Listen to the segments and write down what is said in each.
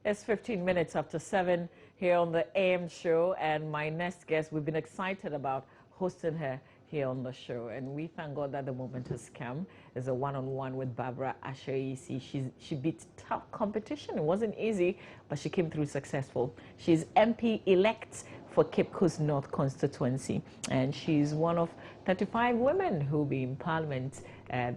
It's 15 minutes after 7 here on the AM show, and my next guest, we've been excited about hosting her here on the show, and we thank God that the moment has come. It's a one-on-one with Barbara Ashaisi. She beat tough competition. It wasn't easy, but she came through successful. She's MP-elect for Cape Coast North Constituency, and she's one of 35 women who will be in Parliament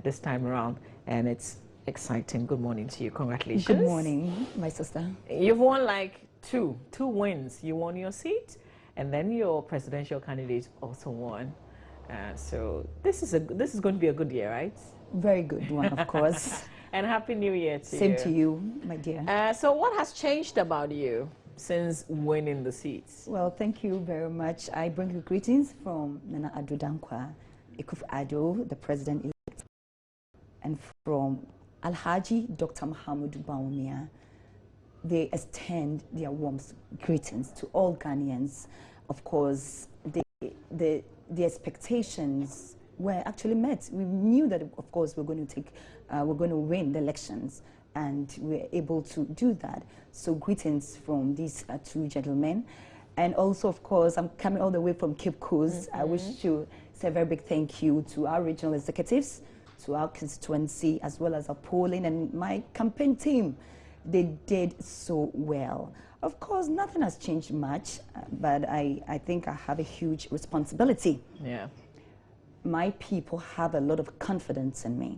this time around, and it's exciting. Good morning to you. Congratulations. Good morning, my sister. You've won like two wins. You won your seat, and then your presidential candidate also won. So this is going to be a good year, right? Very good one, of course. And Happy New Year to you. Same to you, my dear. So what has changed about you since winning the seats? Well, thank you very much. I bring you greetings from Nana Addo Dankwa, Akufo-Addo, the president-elect, and from Alhaji Dr. Muhammad Bawumia. They extend their warmth greetings to all Ghanaians. Of course, the expectations were actually met. We knew that, of course, we're going to win the elections, and we're able to do that. So greetings from these two gentlemen. And also, of course, I'm coming all the way from Cape Coast. I wish to say a very big thank you to our regional executives, to our constituency, as well as our polling and my campaign team. They did so well. Of course, nothing has changed much, but I think I have a huge responsibility. Yeah. My people have a lot of confidence in me,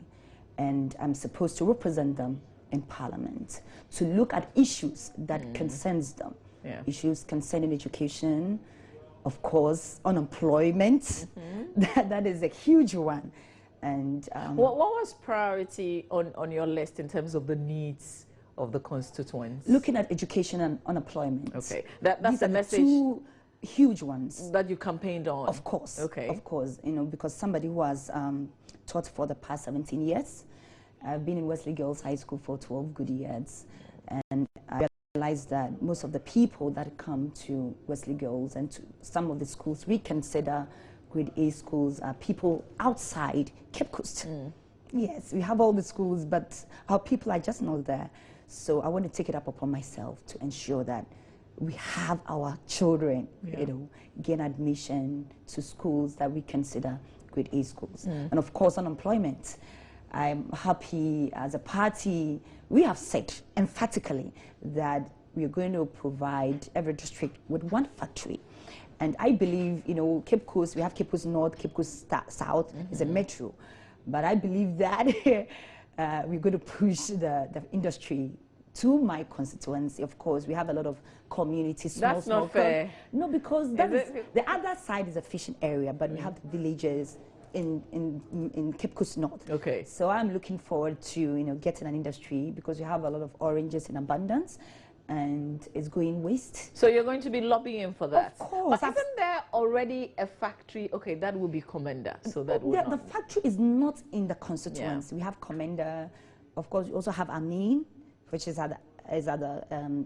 and I'm supposed to represent them in Parliament, to look at issues that concerns them. Yeah. Issues concerning education, of course, unemployment. That is a huge one. And what was priority on your list in terms of the needs of the constituents? Looking at education and unemployment. Okay, that's These the are message. The two huge ones that you campaigned on. Of course. Okay. Of course, you know, because somebody who has taught for the past 17 years. I've been in Wesley Girls High School for 12 good years, and I realized that most of the people that come to Wesley Girls and to some of the schools we consider grade A schools are people outside Cape Coast. Yes, we have all the schools, but our people are just not there. So I want to take it up upon myself to ensure that we have our children, you know, gain admission to schools that we consider grade A schools. And of course, unemployment. I'm happy as a party, we have said emphatically that we are going to provide every district with one factory. And I believe, you know, Cape Coast, we have Cape Coast North, Cape Coast South is a metro. But I believe that we're going to push the industry to my constituency. Of course, we have a lot of communities. That's not fair. No, because the other side is a fishing area, but we have the villages in Cape Coast North. Okay. So I'm looking forward to, you know, getting an industry because we have a lot of oranges in abundance, and it's going waste. So you're going to be lobbying for that? Of course. But isn't there already a factory? Okay, that will be Commander. So that would the factory is not in the constituency. We have Commander. Of course, we also have Amin, which is at the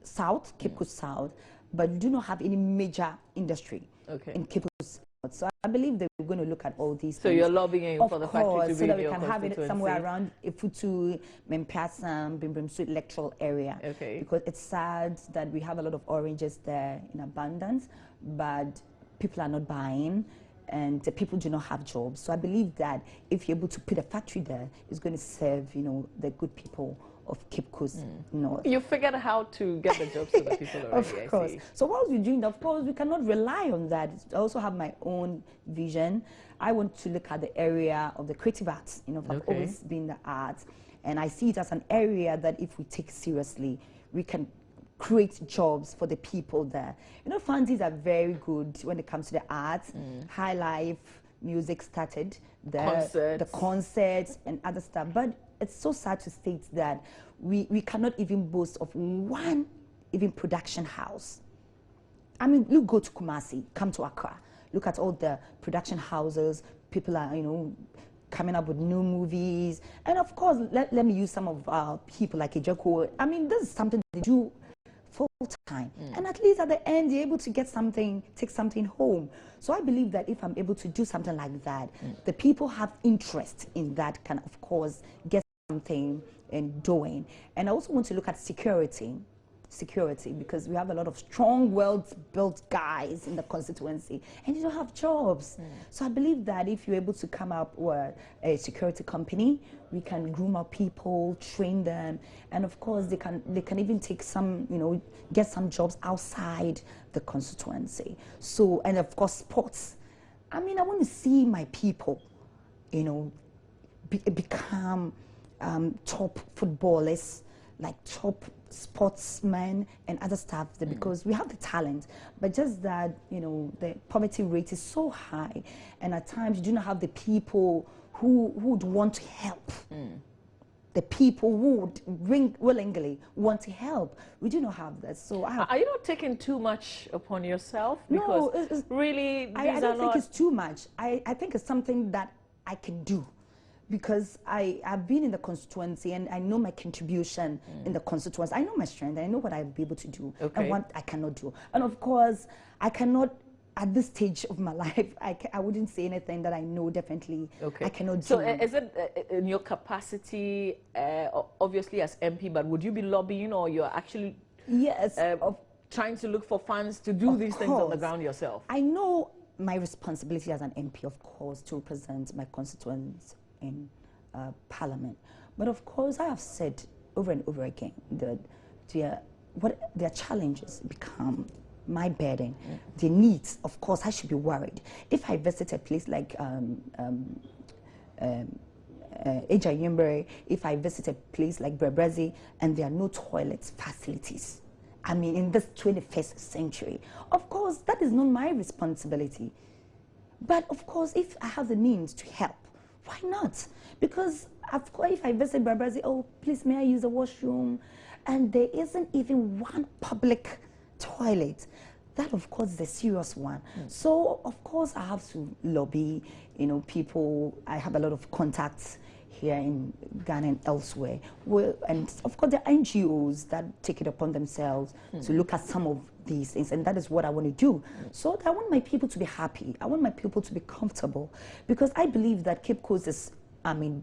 south, Cape Coast South, but we do not have any major industry in Cape Coast. So I believe that we're going to look at all these things. You're lobbying for the factory to be so that we in can have it somewhere around Ifutu, Mempasam, Bimbrimsu electoral area. Okay. Because it's sad that we have a lot of oranges there in abundance, but people are not buying, and the people do not have jobs. So I believe that if you're able to put a factory there, it's going to serve, you know, the good people of Cape Coast North. You figured out how to get the jobs to the people already. Of course. So while we're doing that, of course, we cannot rely on that. I also have my own vision. I want to look at the area of the creative arts. You know, I've always been the arts, and I see it as an area that if we take seriously, we can create jobs for the people there. You know, fancies are very good when it comes to the arts. High life music started there, the concerts and other stuff. But it's so sad to state that we cannot even boast of one even production house. I mean, you go to Kumasi, come to Accra, look at all the production houses. People are, you know, coming up with new movies. And of course, let me use some of our people like Ejeko. I mean, this is something they do full time. And at least at the end, you're able to get something, take something home. So I believe that if I'm able to do something like that, the people have interest in that can, of course, get something and doing. And I also want to look at security. security, because we have a lot of strong, well-built guys in the constituency, and they don't have jobs. So I believe that if you're able to come up with a security company, we can groom our people, train them, and of course they can even take some, get some jobs outside the constituency. So, and of course sports. I mean, I want to see my people, become top footballers, like top sportsmen and other stuff, because we have the talent, but just that the poverty rate is so high, and at times you do not have the people who would want to help. The people who would willingly want to help. We do not have that. So are you not taking too much upon yourself? No, because really, I don't think it's too much. I think it's something that I can do, because I've been in the constituency and I know my contribution in the constituency. I know my strength. I know what I'll be able to do and what I cannot do. And of course, I cannot, at this stage of my life, I wouldn't say anything that I know definitely I cannot do. So is it in your capacity, obviously as MP, but would you be lobbying, or you're actually trying to look for funds to do these things on the ground yourself? I know my responsibility as an MP, of course, to represent my constituents in Parliament. But of course, I have said over and over again that their challenges become my burden. Their needs, of course, I should be worried. If I visit a place like Ejayimbre, if I visit a place like Brebrezi, and there are no toilets facilities, I mean, in this 21st century, of course, that is not my responsibility. But of course, if I have the means to help, why not? Because of course, if I visit Brebrezi, oh, please, may I use the washroom? And there isn't even one public toilet. That, of course, is a serious one. So, of course, I have to lobby, people. I have a lot of contacts here in Ghana and elsewhere. And of course, there are NGOs that take it upon themselves to look at some of these things, and that is what I want to do. So I want my people to be happy. I want my people to be comfortable, because I believe that Cape Coast is,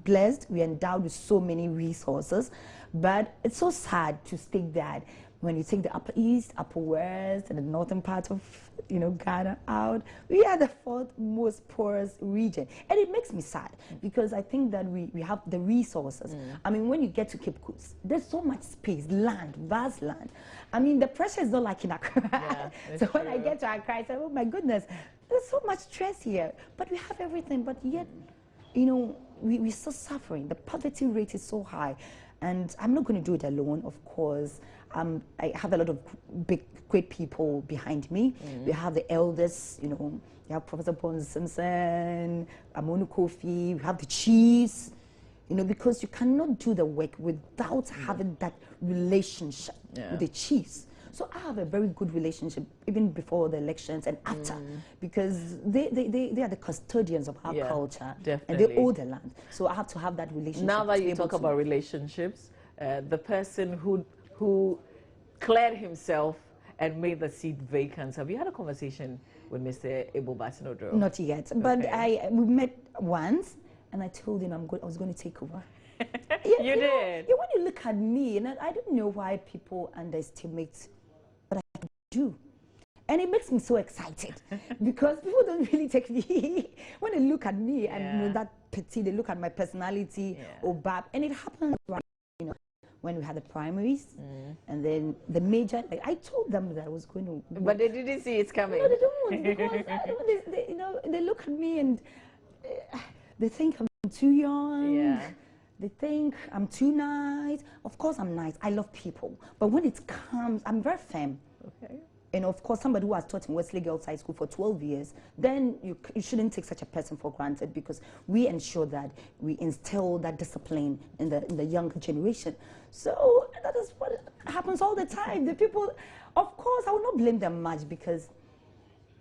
blessed. We are endowed with so many resources, but it's so sad to state that when you take the Upper East, Upper West, and the northern part of Ghana out, we are the fourth most poorest region. And it makes me sad, because I think that we have the resources. I mean, when you get to Cape Coast, there's so much space, land, vast land. I mean, the pressure is not like in Accra. Yeah, so when I get to Accra, I say, oh my goodness, there's so much stress here. But we have everything, but yet, we're still suffering. The poverty rate is so high. And I'm not going to do it alone, of course. I have a lot of great people behind me. We have the elders, you have Professor Bones Simpson, Amonu Kofi, we have the chiefs, because you cannot do the work without having that relationship with the chiefs. So I have a very good relationship even before the elections and after, because they are the custodians of our culture, and they owe the land. So I have to have that relationship. Now that you talk about relationships, the person who cleared himself and made the seat vacant, have you had a conversation with Mr. Abel Batinodro? Not yet, but we met once, and I told him I was going to take over. You did? When you look at me, and I don't know why people underestimate what I can do. And it makes me so excited, because people don't really take me. When they look at me and that petite, they look at my personality, Obab, and it happens right, when we had the primaries, and then the major, I told them that I was going to. But they didn't see it's coming. No, they don't, because they look at me and they think I'm too young. Yeah. They think I'm too nice. Of course, I'm nice. I love people. But when it comes, I'm very firm. Okay. And of course, somebody who has taught in Wesley Girls High School for 12 years, then you shouldn't take such a person for granted, because we ensure that we instill that discipline in the younger generation. So that is what happens all the time. The people, of course, I will not blame them much, because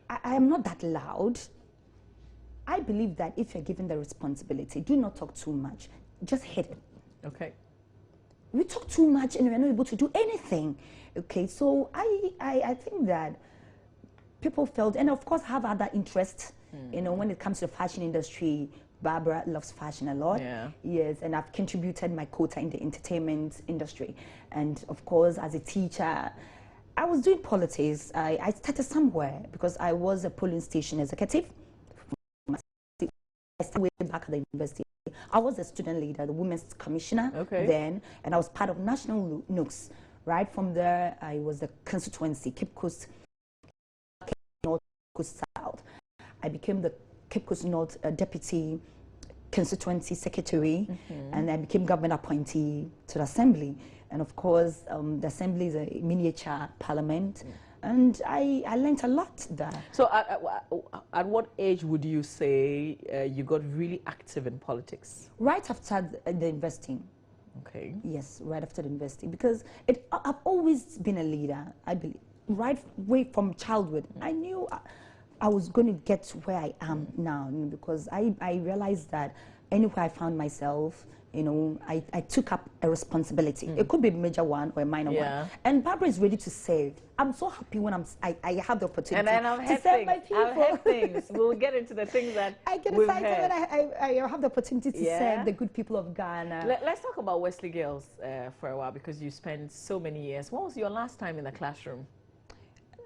I am not that loud. I believe that if you're given the responsibility, do not talk too much. Just hit it. Okay. We talk too much and we're not able to do anything. Okay, so I think that people felt, and of course have other interests, when it comes to the fashion industry, Barbara loves fashion a lot. Yeah. Yes, and I've contributed my quota in the entertainment industry. And of course, as a teacher, I was doing politics. I started somewhere because I was a polling station executive. I started way back at the university. I was a student leader, the women's commissioner then, and I was part of National Nooks. Right from there, I was the constituency, Cape Coast North, Coast South. I became the Cape Coast North deputy constituency secretary, and I became government appointee to the assembly. And of course, the assembly is a miniature parliament, and I learned a lot there. So at what age would you say you got really active in politics? Right after the investing. Okay. Yes, right after the university, because I've always been a leader, I believe. Right way from childhood, I knew I was going to get to where I am now, because I realized that anywhere I found myself, I took up a responsibility. It could be a major one or a minor one. And Barbara is ready to serve. I'm so happy when I have the opportunity to serve my people. I've heard things. We'll get into the things that I get excited when I have the opportunity to serve the good people of Ghana. Let's talk about Wesley Girls for a while, because you spent so many years. What was your last time in the classroom?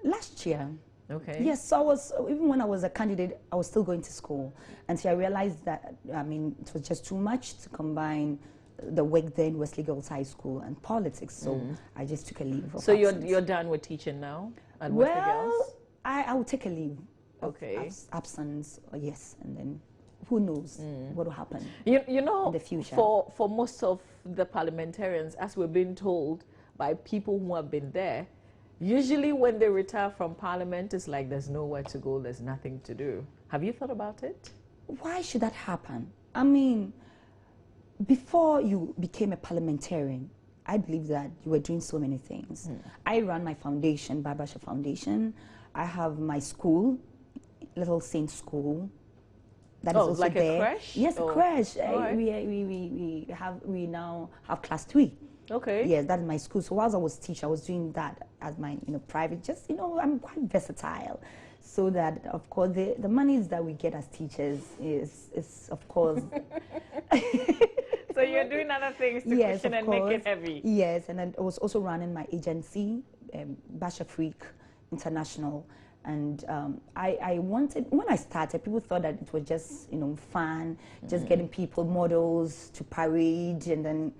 Last year. Okay. Yes, so even when I was a candidate, I was still going to school until I realized that, it was just too much to combine the work there in Wesley Girls High School and politics. So I just took a leave. So you're done with teaching now at Wesley Girls? I will take a leave. Okay. Absence, yes, and then who knows what will happen you know, in the future. For most of the parliamentarians, as we're being told by people who have been there, usually when they retire from parliament, it's like there's nowhere to go, there's nothing to do. Have you thought about it? Why should that happen? Before you became a parliamentarian, I believe that you were doing so many things. I run my foundation, Barbara Foundation. I have my school, Little Saint School. That is also like there. A creche? Yes, a creche. Right. We now have class 3. Okay. Yes, that's my school. So whilst I was teaching, I was doing that as my private. Just I'm quite versatile, so that of course the monies that we get as teachers is of course. So you're doing other things to cushion and make it heavy. Yes, and I was also running my agency, Basha Freak International. And I wanted, when I started, people thought that it was just, fun, just getting people models to parade, and then,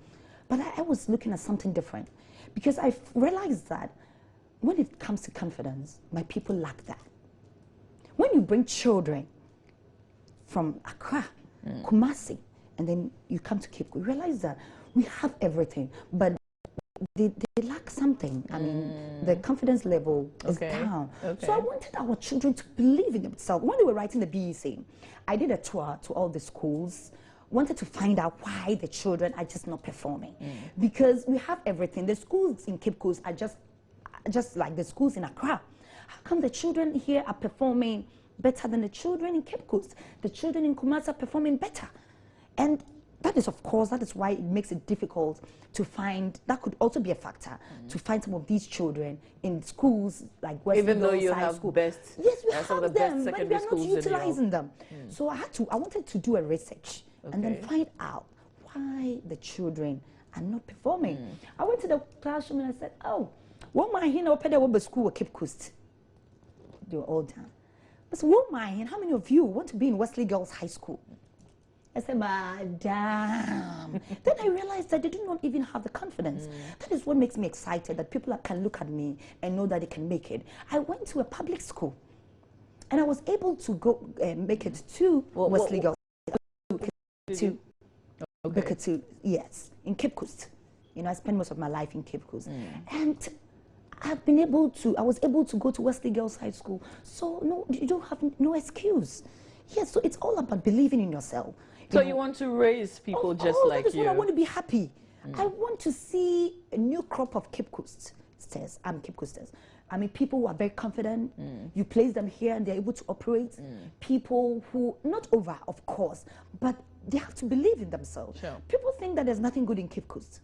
but I was looking at something different, because I realized that when it comes to confidence, my people lack that. When you bring children from Accra, Kumasi, and then you come to Cape Coast, you realize that we have everything, but they lack something. The confidence level is down. So I wanted our children to believe in themselves. When they were writing the BEC, I did a tour to all the schools, wanted to find out why the children are just not performing. Because we have everything. The schools in Cape Coast are just like the schools in Accra. How come the children here are performing better than the children in Cape Coast? The children in Kumasi are performing better. And that is, of course, that is why it makes it difficult to find, that could also be a factor, to find some of these children in schools like Wesley Girls High School. Even though you have best, yes, we have some of the them, best but we are not utilizing them. So I wanted to do a research and then find out why the children are not performing. I went to the classroom and I said, oh, what my here open the school at Cape Coast? They were all done. I said, what my how many of you want to be in Wesley Girls High School? I said, madam. Then I realized that they do not even have the confidence. That is what makes me excited, that people can look at me and know that they can make it. I went to a public school, and I was able to go make it to Wesley Girls. Yes, in Cape Coast. I spent most of my life in Cape Coast. And I was able to go to Wesley Girls High School. So no, you don't have no excuse. Yes, so it's all about believing in yourself. So you want to raise people just like that is you. What I want to be happy. I want to see a new crop of Cape Coasters. Cape Coasters. People who are very confident. You place them here and they're able to operate. People who, not over, of course, but they have to believe in themselves. Sure. People think that there's nothing good in Cape Coast.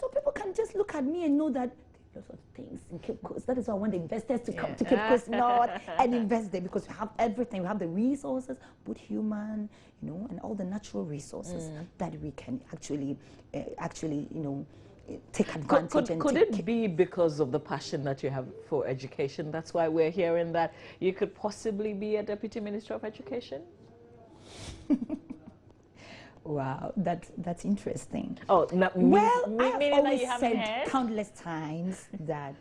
So people can just look at me and know that lots of things in Cape Coast. That is why I want the investors to come to Cape Coast North and invest there, because we have everything. We have the resources, both human, and all the natural resources that we can actually, take advantage. Could it be because of the passion that you have for education? That's why we're hearing that you could possibly be a Deputy Minister of Education? Wow, that's interesting. Oh, well, I have always said heard? countless times that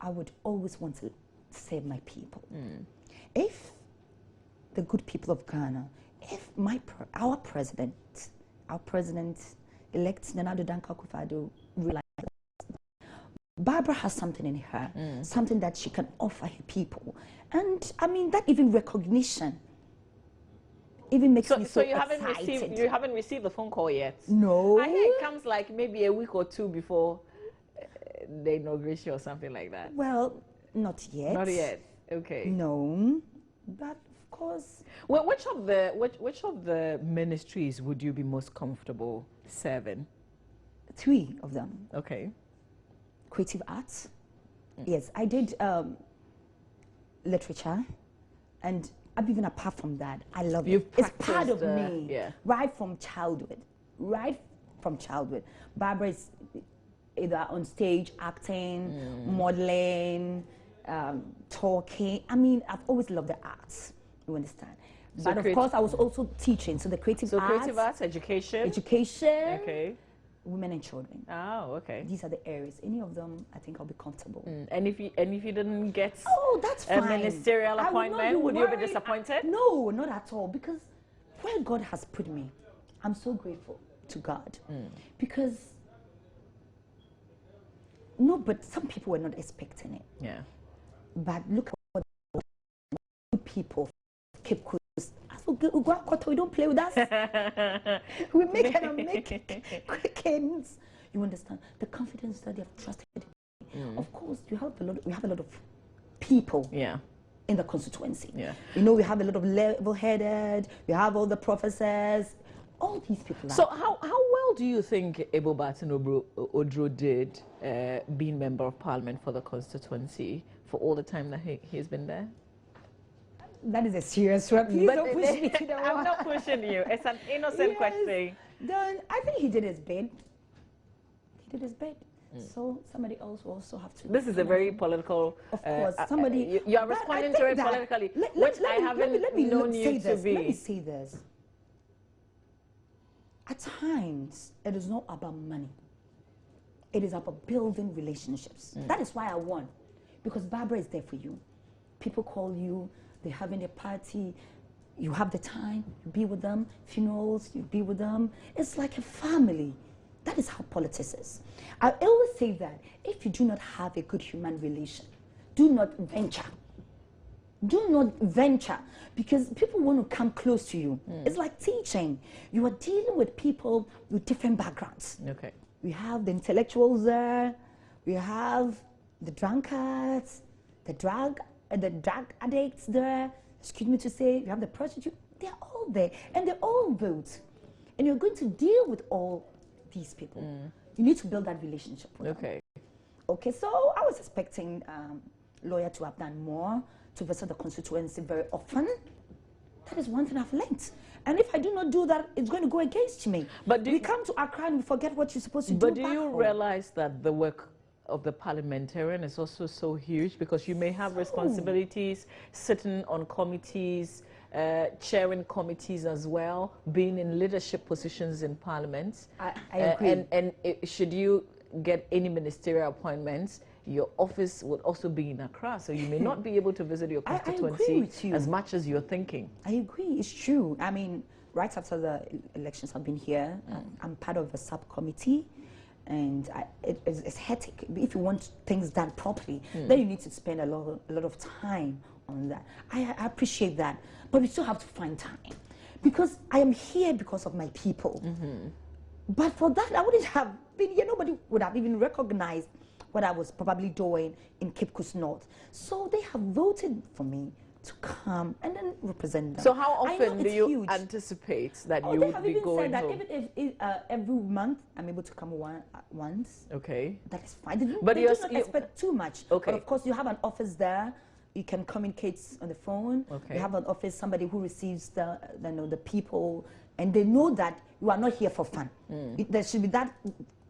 I would always want to serve my people. If the good people of Ghana, if our president-elect Nana Danka Akufo-Addo realizes Barbara has something in her, something that she can offer her people, and I mean that even recognition even makes me so excited. You haven't received the phone call yet? No. I hear it comes like maybe a week or two before the inauguration or something like that. Well, not yet. Not yet. Okay. No, but of course. Well, which of the ministries would you be most comfortable serving? 3 of them. Okay. Creative arts. Yes, I did literature, and even apart from that, I love it. It's part of me, right from childhood. Right from childhood. Barbara is either on stage, acting, modeling, talking. I mean, I've always loved the arts. You understand? So but of course, I was also teaching. So the creative arts, education, okay, women and children. Oh, okay. These are the areas. Any of them, I think I'll be comfortable. And if you didn't get that's fine. a ministerial appointment, would you be disappointed? No, not at all. Because where God has put me, I'm so grateful to God. Because but some people were not expecting it. Yeah. But look at what good people keep. We don't play with us. We make it and make quickens. You understand the confidence that they have trusted. Of course, we have a lot of people. In the constituency. We have a lot of level-headed. We have all the professors. All these people. So how well do you think Ebo Barton Odro did being member of Parliament for the constituency for all the time that he's been there? That is a serious one. Please don't push me to the wall. I'm not pushing you. It's an innocent question. Then I think he did his bit. He did his bit. So somebody else will also have to. This is a very political. Of course, somebody. You are responding to it politically, which I haven't known you to be. Let me say this. At times, it is not about money. It is about building relationships. That is why I won, because Barbara is there for you. People call you. They're having a party, you have the time, you be with them, funerals, you be with them. It's like a family. That is how politics is. I always say that if you do not have a good human relation, do not venture. Do not venture, because people want to come close to you. It's like teaching. You are dealing with people with different backgrounds. Okay. We have the intellectuals there, we have the drunkards, the drug addicts there, excuse me to say, you have the prostitute, they're all there, and they all vote. And you're going to deal with all these people. You need to build that relationship with them. Okay, so I was expecting lawyer to have done more, to visit the constituency very often. That is one thing I've learned. And if I do not do that, it's going to go against me. But we come to Accra and we forget what you're supposed to do. But do you realize that the work of the parliamentarian is also so huge, because you may have responsibilities sitting on committees, chairing committees as well, being in leadership positions in parliament. I agree. And should you get any ministerial appointments, your office would also be in Accra, so you may not be able to visit your constituency as much as you're thinking. I agree, it's true. I mean, right after the elections I've been here, I'm part of a subcommittee. And it's hectic. If you want things done properly, then you need to spend a lot of time on that. I appreciate that, but we still have to find time, because I am here because of my people. But for that, I wouldn't have been here. Nobody would have even recognized what I was probably doing in Cape Coast North. So they have voted for me to come come and then represent them. So how often do you huge. anticipate that Oh, you they would have be even going said that home? even if every month I'm able to come once, Okay. that is fine. They But do not expect too much. Okay. But of course, you have an office there. You can communicate on the phone. Okay. You have an office, somebody who receives the people, and they know that you are not here for fun. There should be that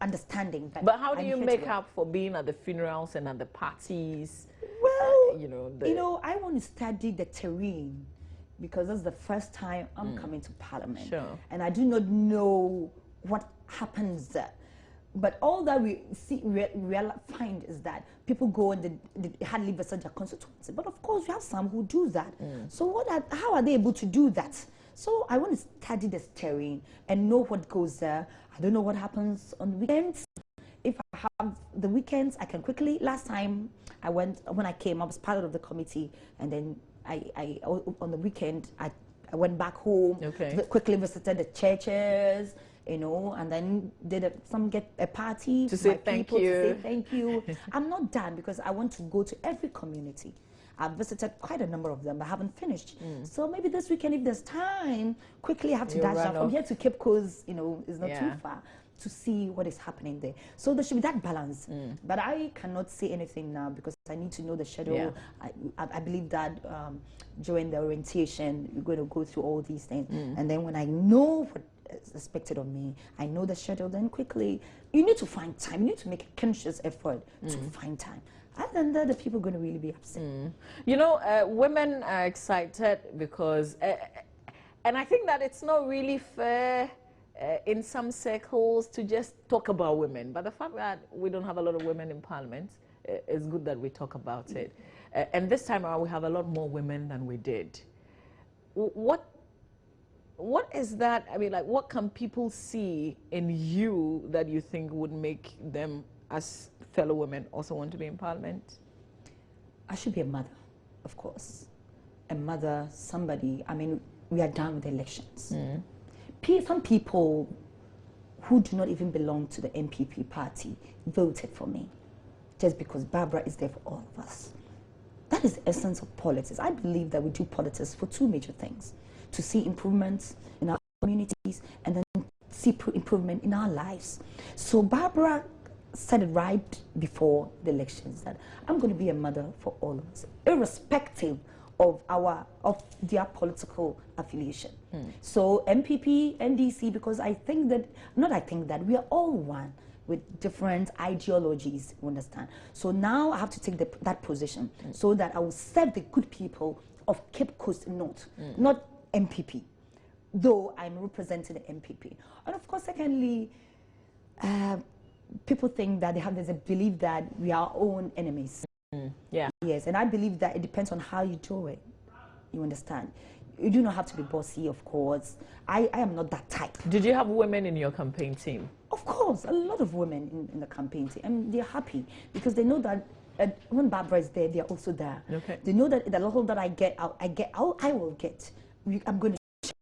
understanding. That but how do I'm you here make to up for being at the funerals and at the parties? Well, I want to study the terrain because this is the first time I'm coming to Parliament. Sure. And I do not know what happens there. But all that we find is that people go and they hardly visit their constituency. But of course, we have some who do that. So how are they able to do that? So I want to study this terrain and know what goes there. I don't know what happens on weekends. If I have the weekends, I can quickly. Last time when I came, I was part of the committee, and then I on the weekend I went back home. Okay. Quickly visited the churches, and then get a party to say thank you. To say thank you. I'm not done because I want to go to every community. I've visited quite a number of them, but I haven't finished. So maybe this weekend, if there's time, quickly I have to dash out from here to Cape Coast. It's not too far, to see what is happening there. So there should be that balance. But I cannot say anything now because I need to know the schedule. I believe that during the orientation, we're going to go through all these things. And then when I know what is expected of me, I know the schedule, then quickly, you need to find time. You need to make a conscious effort to find time. Other than that, the people are going to really be upset. Women are excited because, and I think that it's not really fair in some circles to just talk about women. But the fact that we don't have a lot of women in Parliament, it's good that we talk about it. And this time around, we have a lot more women than we did. What is that? I mean, like, what can people see in you that you think would make them, as fellow women, also want to be in Parliament? I should be a mother, of course. A mother, somebody. I mean, we are done with elections. Some people who do not even belong to the MPP party voted for me just because Barbara is there for all of us. That is the essence of politics. I believe that we do politics for two major things: to see improvements in our communities and then see improvement in our lives. So Barbara said it right before the elections that I'm going to be a mother for all of us, irrespective of their political affiliation. So MPP, NDC, because we are all one with different ideologies, you understand? So now I have to take that position so that I will serve the good people of Cape Coast North, not MPP, though I'm representing the MPP. And of course, secondly, people think that they have this belief that we are our own enemies. Yes, and I believe that it depends on how you do it. You understand? You do not have to be bossy, of course. I am not that type. Did you have women in your campaign team? Of course, a lot of women in the campaign team, and they're happy because they know that when Barbara is there, they're also there. Okay. They know that the little that I will get. I'm going to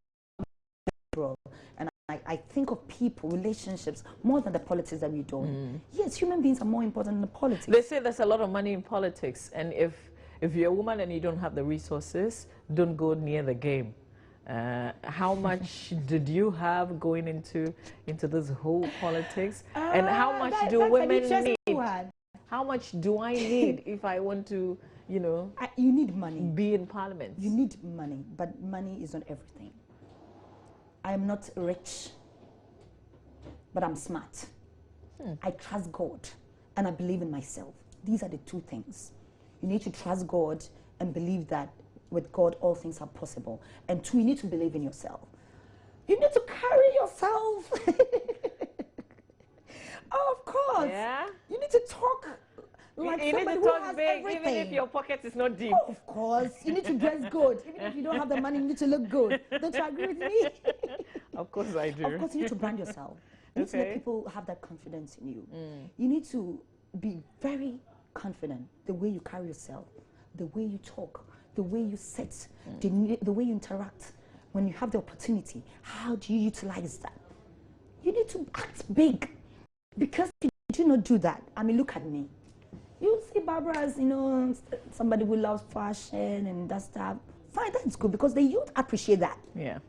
share, and I think of people, relationships, more than the politics that we do. Yes, human beings are more important than the politics. They say there's a lot of money in politics, and if you're a woman and you don't have the resources, don't go near the game. How much did you have going into this whole politics? And how much do women need? How much do I need if I want to, you need money. Be in Parliament? You need money, but money is not everything. I am not rich, but I'm smart. I trust God, and I believe in myself. These are the two things. You need to trust God and believe that with God all things are possible. And two, you need to believe in yourself. You need to carry yourself. Oh, of course. Yeah. You need to talk like you somebody need to who talk has big, everything. even if your pocket is not deep. Oh, of course. You need to dress good. Even if you don't have the money, you need to look good. Don't you agree with me? Of course I do. Of course, you need to brand yourself. You need to let people have that confidence in you. You need to be very confident the way you carry yourself, the way you talk, the way you sit, the way you interact. When you have the opportunity, how do you utilize that? You need to act big, because if you do not do that, I mean, look at me. You see Barbara as, somebody who loves fashion and that stuff. fine, that's good, because the youth appreciate that. Yeah.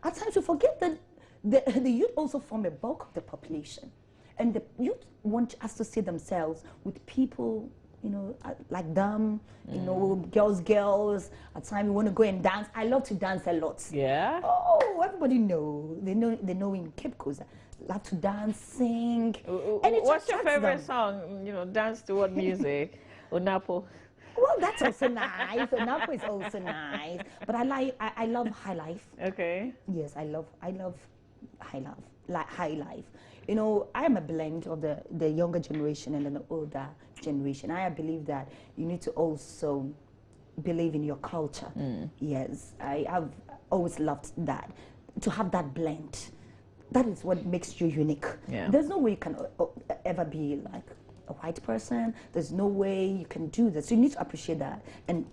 At times we forget that the youth also form a bulk of the population. And the youth want us to see themselves with people, you know, like them, you know, girls. At times we want to go and dance. I love to dance a lot. Yeah? Oh, everybody know. They know in Cape Coast. I love to dance, sing. And what's your favorite song? You know, dance to what music? Unapo. Well, that's also nice. Unapo is also nice. But I love high life. Okay. Yes, I love high life. You know, I am a blend of the younger generation and the older generation. I believe that you need to also believe in your culture. Yes, I have always loved that, to have that blend. That is what makes you unique. Yeah. There's no way you can ever be like a white person. There's no way you can do this. So you need to appreciate that and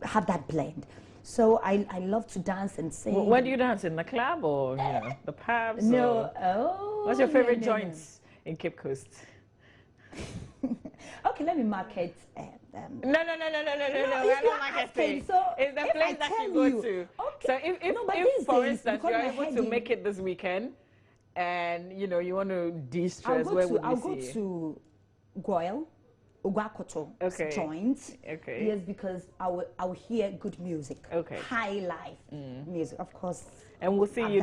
have that blend. So I love to dance and sing. Well, where do you dance? In the club or, you know, the pubs? No. What's your favorite joints in Cape Coast? Okay, let me market. No. We're not marketing. So it's the place that you go to. Okay. So if for instance, you're able to make it this weekend, and you know you want to de-stress, where would you see? I'll go to Goyle, Ogwakoto joint. Okay. Yes, because I will hear good music. Okay. High life music, of course. And we'll see you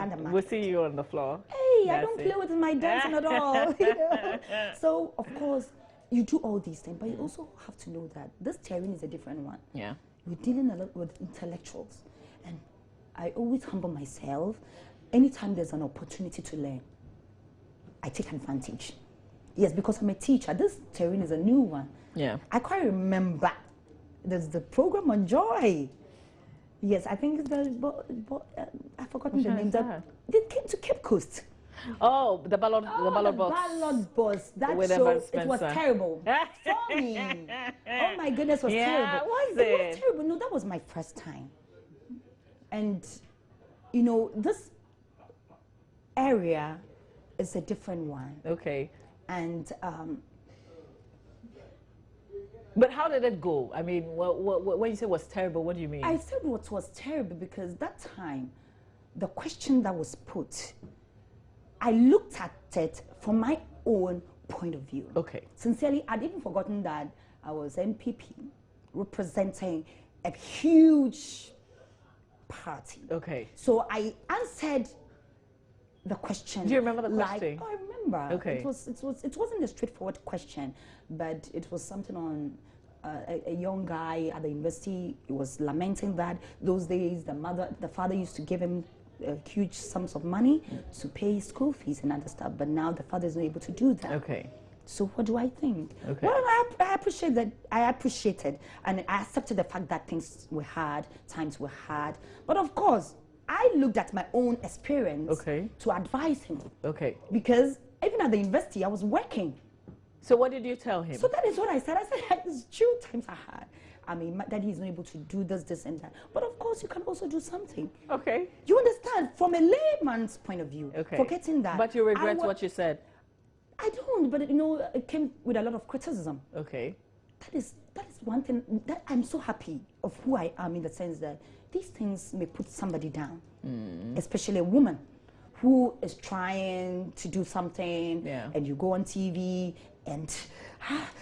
on the floor. Hey, I don't play with my dancing at all. You know? So of course you do all these things, but you also have to know that this terrain is a different one. Yeah. We're dealing a lot with intellectuals, and I always humble myself. Anytime there's an opportunity to learn, I take advantage. Yes, because I'm a teacher. This terrain is a new one. Yeah. I quite remember there's the program on Joy. Yes, I think I've forgotten the name. They came to Cape Coast. Oh, the ballad box. Ballad box. That show, it was terrible for me. Oh my goodness, it was terrible. Was it was terrible. No, that was my first time. And, you know, this area is a different one. Okay. And but how did it go? I mean, when you say it was terrible, what do you mean? I said what was terrible because that time, the question that was put, I looked at it from my own point of view. Okay. Sincerely, I'd even forgotten that I was MPP representing a huge party. Okay. So I answered the question. Do you remember the question? Oh, I remember. Okay. It wasn't a straightforward question, but it was something on a young guy at the university. He was lamenting that those days the father used to give him huge sums of money to pay school fees and other stuff, but now the father is not able to do that. Okay. So what do I think? Okay. Well, I appreciate that. I appreciated and I accepted the fact that things were hard, times were hard. But of course, I looked at my own experience to advise him. Okay. Because even at the university, I was working. So what did you tell him? So that is what I said. I said, it's true, times are hard. I mean, that he's not able to do this, and that. But of course, you can also do something. Okay. You understand? From a layman's point of view, forgetting that. But you regret what you said? I don't, but you know, it came with a lot of criticism. Okay. That is one thing that I'm so happy of who I am, in the sense that these things may put somebody down, especially a woman who is trying to do something, and you go on TV and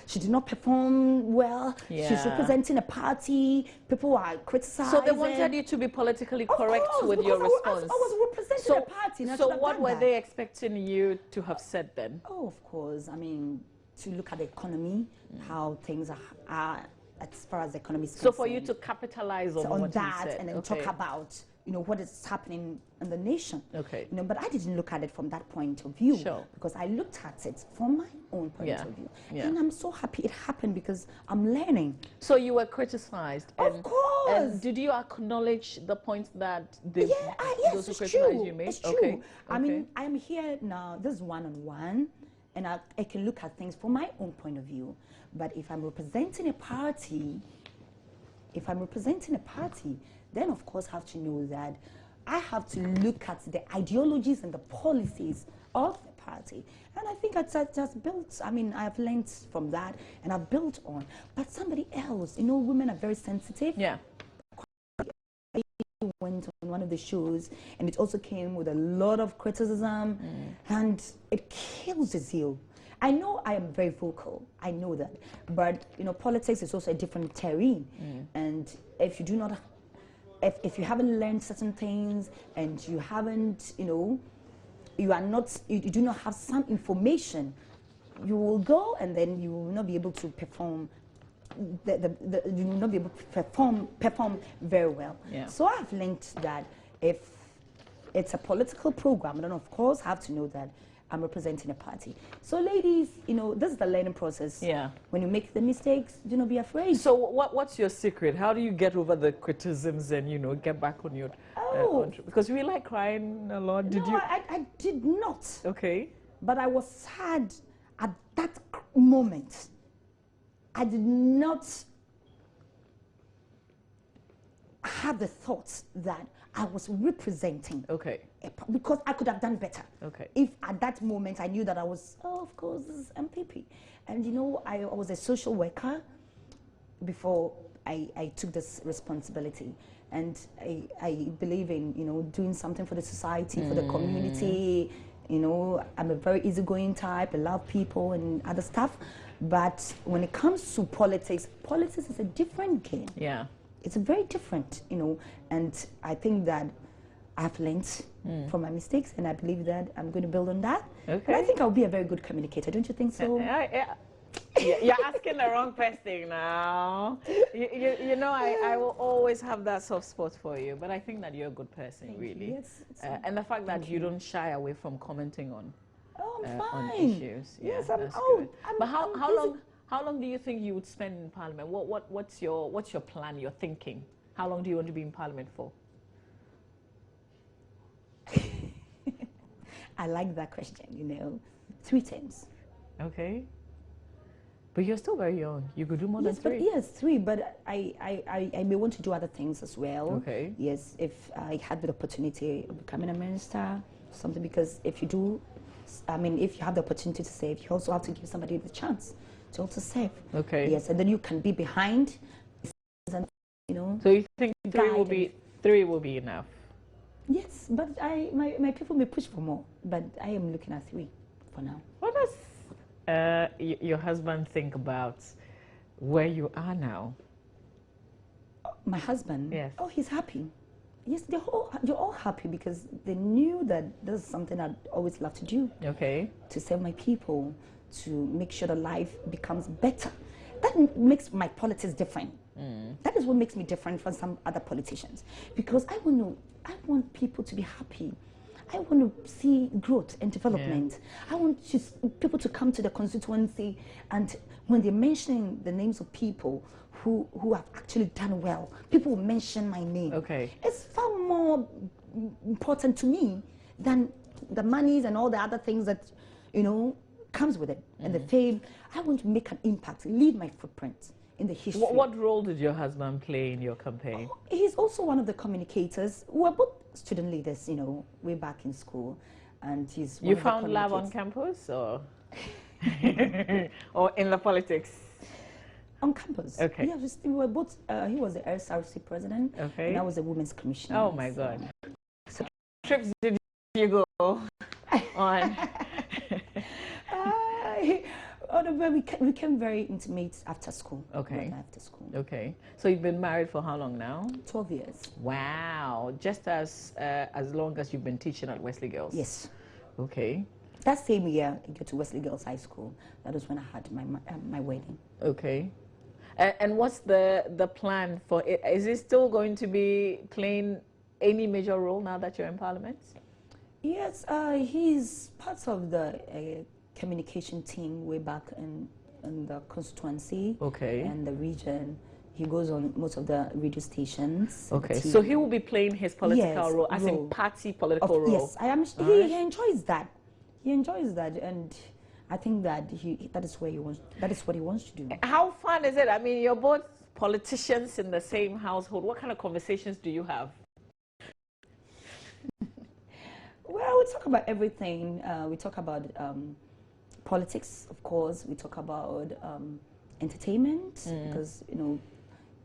she did not perform well. She's representing a party. People are criticizing. So they wanted you to be politically correct with your response. I was representing a party. So what were they expecting you to have said then? Oh, of course. I mean, to look at the economy, how things are as far as the economy is concerned. So for you to capitalize on what that you said. And then talk about, you know, what is happening in the nation. Okay. You know, but I didn't look at it from that point of view. Sure. Because I looked at it from my own point of view. Yeah. And I'm so happy it happened because I'm learning. So you were criticized. Of course. And did you acknowledge the points that those who criticized you made? It's true. I mean, I'm here now. This is one-on-one. And I can look at things from my own point of view. But if I'm representing a party, then of course I have to know that I have to look at the ideologies and the policies of the party. And I think that's just built, I mean, I've learned from that and I've built on. But somebody else, you know, women are very sensitive. Yeah. went on one of the shows, and it also came with a lot of criticism, and it kills the zeal. I know I am very vocal, I know that, but you know, politics is also a different terrain, and if you do not, if you haven't learned certain things, and you haven't, you know, you do not have some information, you will go and then you will not be able to perform. You will not be able to perform very well. Yeah. So I've learned that if it's a political program, then of course I have to know that I'm representing a party. So ladies, you know, this is the learning process. Yeah. When you make the mistakes, do not be afraid. So what's your secret? How do you get over the criticisms and, you know, get back on your... because we like crying a lot. Did you? I did not. Okay. But I was sad at that moment. I did not have the thoughts that I was representing. Okay. Because I could have done better. Okay. If at that moment I knew that I was, oh, of course, this is MPP. And you know, I was a social worker before I took this responsibility. And I believe in, you know, doing something for the society, for the community. You know, I'm a very easygoing type. I love people and other stuff. But when it comes to politics, politics is a different game. Yeah. It's very different, you know, and I think that I've learned from my mistakes, and I believe that I'm going to build on that. Okay. And I think I'll be a very good communicator, don't you think so? Yeah. You're asking the wrong person now. You know, I will always have that soft spot for you, but I think that you're a good person, Thank really. you. Yes. And the fact that you don't shy away from commenting on I'm on fine. issues. Yeah, Yes, that's good. But how long do you think you would spend in Parliament? What's your plan? Your thinking? How long do you want to be in Parliament for? I like that question, you know. 3 terms. Okay. But you're still very young. You could do more than 3. Yes, 3, but I may want to do other things as well. Okay. Yes, if I had the opportunity of becoming a minister, something, because if you do, I mean, if you have the opportunity to serve, you also have to give somebody the chance to also serve. Okay. Yes, and then you can be behind, you know. So you think 3 will be enough? Yes, but my people may push for more, but I am looking at 3 for now. What does your husband think about where you are now? My husband? Yes. Oh, he's happy. Yes, they're all happy because they knew that this is something I'd always love to do. Okay. To serve my people, to make sure that life becomes better. That makes my politics different. That is what makes me different from some other politicians. Because I want people to be happy. I want to see growth and development. Yeah. I want people to come to the constituency, and when they mention the names of people who have actually done well, people will mention my name. Okay. It's far more important to me than the monies and all the other things that, you know, comes with it. And the fame. I want to make an impact, leave my footprint in the history. What role did your husband play in your campaign? Oh, he's also one of the communicators. We're both student leaders, you know, way back in school. And he's one You of the found love on campus, or or in the politics? On campus. Okay. Yeah, we were both, he was the SRC president, okay, and I was the women's commissioner. Oh my God. So trips did you go on? We became very intimate after school. Okay. Right after school. Okay. So you've been married for how long now? 12 years. Wow. Just as long as you've been teaching at Wesley Girls? Yes. Okay. That same year, I got to Wesley Girls High School. That was when I had my wedding. Okay. And what's the plan for it? Is it still going to be playing any major role now that you're in Parliament? Yes, he's part of the communication team way back in the constituency. Okay. And the region. He goes on most of the radio stations. Okay, so he will be playing his political role, as in party political role. Yes, I am. He enjoys that. He enjoys that, and I think that that is where he wants. That is what he wants to do. How fun is it? I mean, you're both politicians in the same household. What kind of conversations do you have? Well, we talk about everything. We talk about politics, of course. We talk about entertainment, because, you know,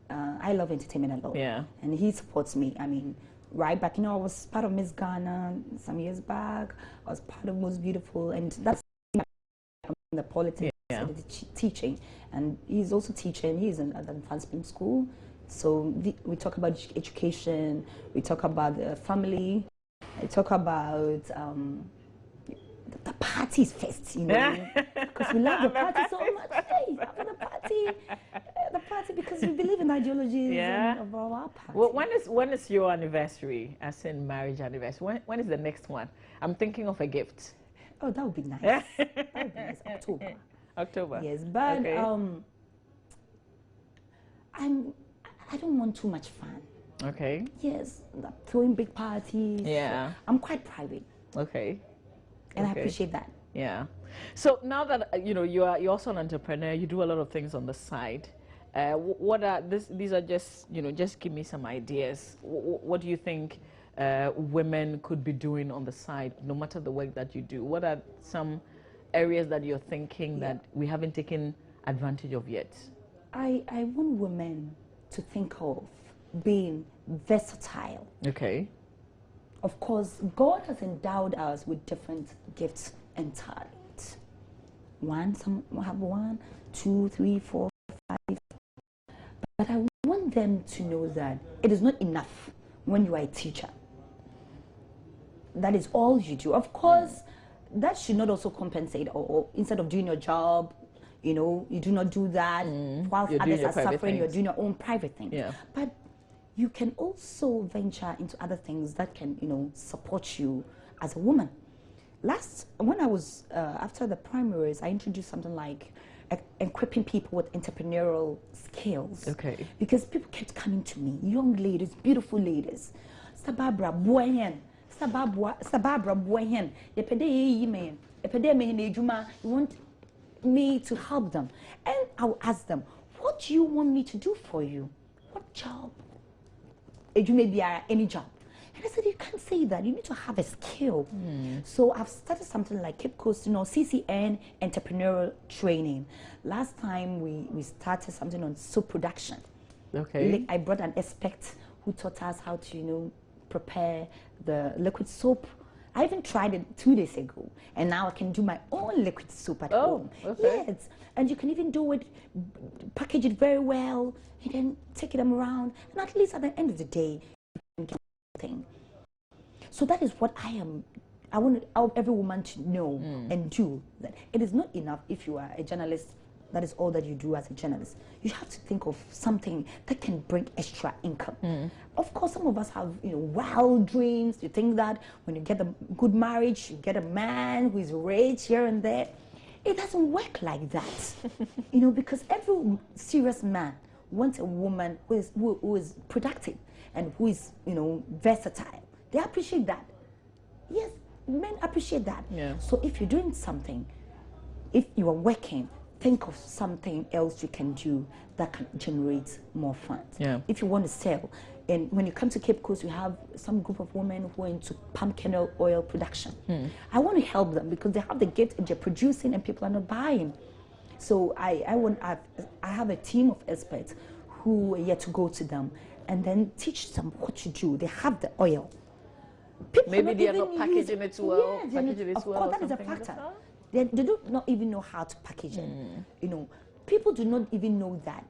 I love entertainment a lot. Yeah. And he supports me. I mean, right back, I was part of Miss Ghana some years back. I was part of Most Beautiful, and that's the politics and the teaching. And he's also teaching. He's at the advancement school. So we talk about education. We talk about the family. I talk about the parties first, because we love the party so much. Hey, after the party, because we believe in ideologies of our party. Well, when is your anniversary, as in marriage anniversary? When is the next one? I'm thinking of a gift. Oh, that would be nice. That would be nice. October. October. Yes, but I don't want too much fun. Okay. Yes, throwing big parties. Yeah. I'm quite private. Okay. And I appreciate that. Yeah. So now that you're also an entrepreneur, you do a lot of things on the side. What are these are just just give me some ideas. What do you think women could be doing on the side, no matter the work that you do? What are some areas that you're thinking that we haven't taken advantage of yet? I want women to think of being versatile. Okay. Of course, God has endowed us with different gifts and talents. Some have 1, 2, 3, 4, 5. But I want them to know that it is not enough when you are a teacher. That is all you do. Of course, that should not also compensate, or instead of doing your job, you do not do that. Whilst others are suffering, you're doing your own private thing. Yeah. But you can also venture into other things that can, support you as a woman. When I was, after the primaries, I introduced something like equipping people with entrepreneurial skills. Okay. Because people kept coming to me, young ladies, beautiful ladies. Sababra Boyen, Sababra Boyen, you want me to help them. And I'll ask them, what do you want me to do for you? What job? You may be any job. And I said, you can't say that. You need to have a skill. So I've started something like Cape Coast, CCN entrepreneurial training. Last time we started something on soap production. Okay. I brought an expert who taught us how to, prepare the liquid soap. I even tried it 2 days ago, and now I can do my own liquid soap at home. Okay. Yes, and you can even do it, package it very well, and then take them around, and at least at the end of the day, you can get something. So that is what I want every woman to know and do, that it is not enough if you are a journalist. That is all that you do as a journalist. You have to think of something that can bring extra income. Of course, some of us have, wild dreams. You think that when you get a good marriage, you get a man who is rich here and there. It doesn't work like that, because every serious man wants a woman who is productive and who is, versatile. They appreciate that. Yes, men appreciate that. Yeah. So if you're doing something, if you are working, think of something else you can do that can generate more funds. Yeah. If you want to sell, and when you come to Cape Coast, you have some group of women who are into palm kernel oil production. I want to help them because they have the gift and they're producing and people are not buying. So I have a team of experts who are yet to go to them and then teach them what to do. They have the oil. People Maybe they are not packaging it well. Yeah, of course, that is a factor. They do not even know how to package it. People do not even know that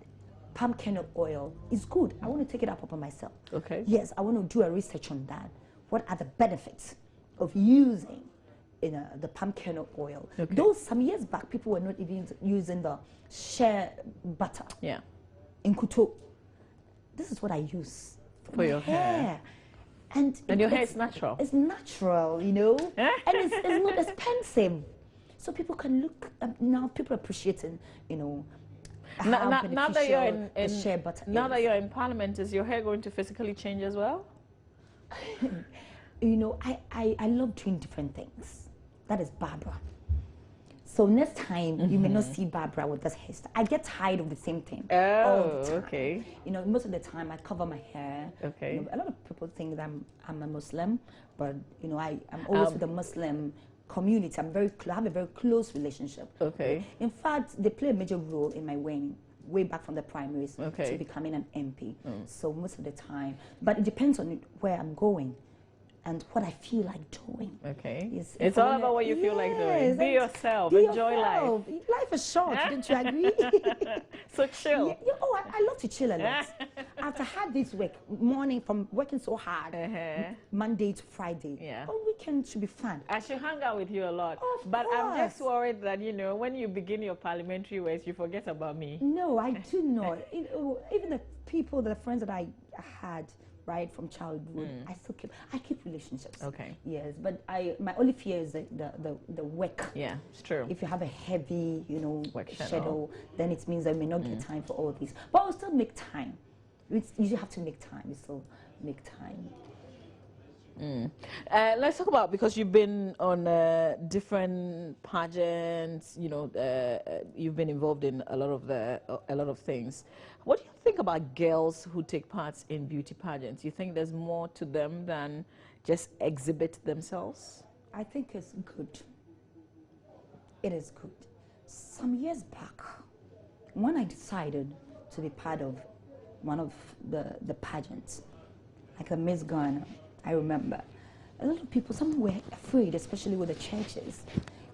palm kernel oil is good. I want to take it up upon myself. Okay. Yes, I want to do a research on that. What are the benefits of using the palm kernel oil? Okay. Though some years back, people were not even using the shea butter. Yeah. In Kuto. This is what I use for your hair. And your hair is natural. It's natural, and it's not expensive. So people can look, now people are appreciating, how now that you're in the shea butter now that you're in Parliament, is your hair going to physically change as well? I love doing different things. That is Barbara. So next time, you may not see Barbara with this hairstyle. I get tired of the same thing all the time. Okay. Most of the time I cover my hair. Okay. A lot of people think that I'm a Muslim, but I'm always with the Muslim community. I have a very close relationship. Okay. In fact, they play a major role in my wedding way back from the primaries Okay. to becoming an MP. So most of the time, but it depends on where I'm going and what I feel like doing. Okay. Yes, It's all about what you feel like doing. Be yourself. Enjoy life. Life is short, don't you agree? So chill. Oh, I love to chill a lot. After hard this week, morning from working so hard, Monday to Friday. Yeah. Oh, weekend should be fun. I should hang out with you a lot. But I'm just worried that, you know, when you begin your parliamentary ways, you forget about me. No, I do not. Even the people, the friends that I had, right, from childhood, I keep relationships. Okay. Yes, but my only fear is the work. Yeah, it's true. If you have a heavy, you know, work schedule, then it means I may not get time for all these. But I'll still make time. You have to make time. You still make time. Let's talk about, because you've been on different pageants. You know, you've been involved in a lot of things. What do you think about girls who take part in beauty pageants? You think there's more to them than just exhibit themselves? I think it's good. It is good. Some years back, when I decided to be part of one of the pageants, like a Miss Ghana, I remember a lot of people, some were afraid, especially with the churches,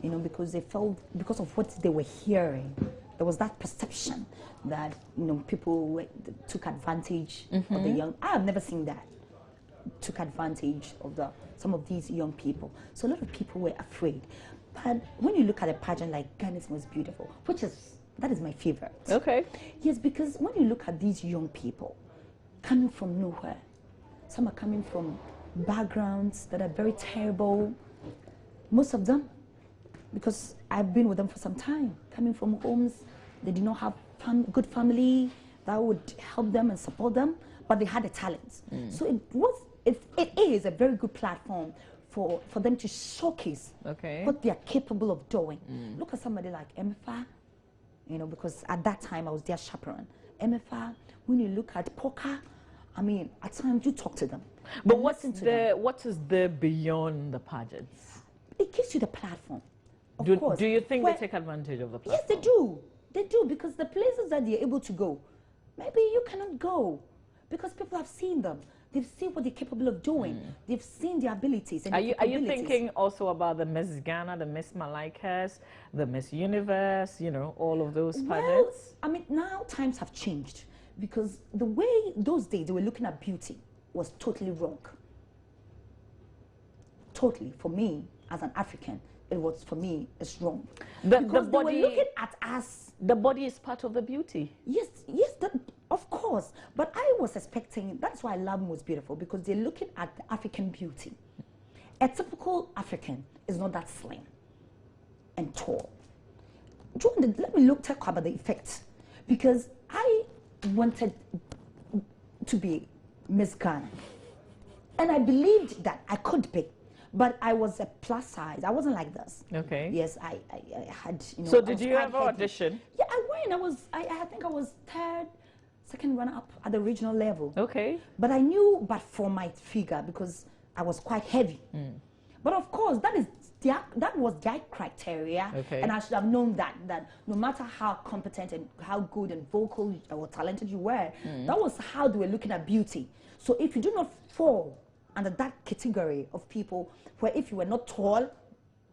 you know, because they felt, because of what they were hearing, there was that perception that, you know, people took advantage of the young. I have never seen that. Took advantage of some of these young people. So a lot of people were afraid. But when you look at a pageant like Ghana's Most Beautiful, that is my favorite. Okay. Yes, because when you look at these young people coming from nowhere, some are coming from backgrounds that are very terrible. Most of them, because I've been with them for some time, coming from homes they did not have good family that would help them and support them, but they had the talents. So it is a very good platform for them to showcase what they are capable of doing. Look at somebody like Emefa, you know, because at that time I was their chaperone. Emefa, when you look at Poka, I mean, at times you talk to them. But what is there beyond the pageants? It gives you the platform. Do you think they take advantage of the platform? Yes, they do. They do, because the places that they're able to go, maybe you cannot go, because people have seen them. They've seen what they're capable of doing. They've seen their abilities. And are you thinking also about the Miss Ghana, the Miss Malaikas, the Miss Universe, you know, all of those pageants? I mean, now times have changed, because the way those days they were looking at beauty was totally wrong. Totally, for me, as an African, it's wrong. Because they were looking at us. The body is part of the beauty. Yes, of course. But I was expecting, that's why I love Most Beautiful, because they're looking at the African beauty. A typical African is not that slim and tall. Let me talk about the effect, because I wanted to be Miss Ghana, and I believed that I could be. But I was a plus size. I wasn't like this. Okay. Yes, I had, you know. So did you ever audition? Yeah, I went. I think I was second runner up at the regional level. Okay. But I knew, but for my figure, because I was quite heavy. But of course, that was their criteria. Okay. And I should have known that no matter how competent and how good and vocal or talented you were, that was how they were looking at beauty. So if you do not fall under that category of people, where if you were not tall,